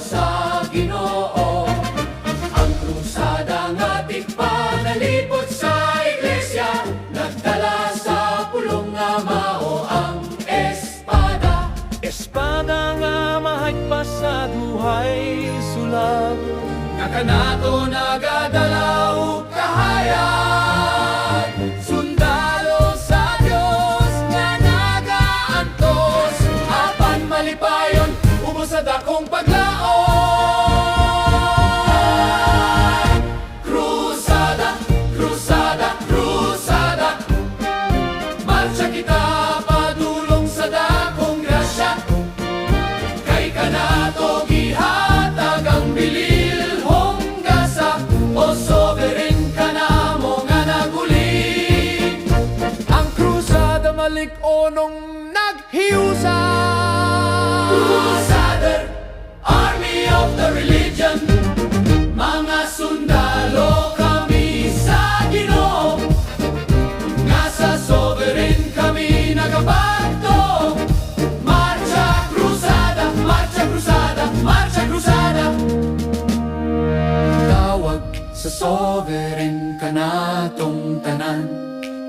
sa Ginoo. Ang krusada nga tigpanalipot sa iglesia, nagdala sa pulong nga mao ang espada. Espada nga mahigpas sa duhay sulag, Nga kanato nagadala og kahayag. Sundalo sa Dios nga nagaantos, apan malipayon ubos sa dakong paglaon. Krusada, krusada, krusada, marcha kita padulong sa dakong grasya. Kay kanato gihatag ang bililhong gasa, o sovereign ka na mo nga naguling. ang krusada malik-onong naghiusa. Crusader, army of the religion, mga sundalo kami sa Ginoo, nga sa sovereign kami nagapagto. Marcha krusada, marcha krusada, marcha krusada. Tawag sa sovereign kanatong tanan,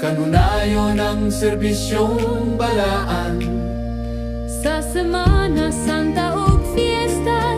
kanunayon ang serbisyong balaan. Sa Semana Santa ug fiesta,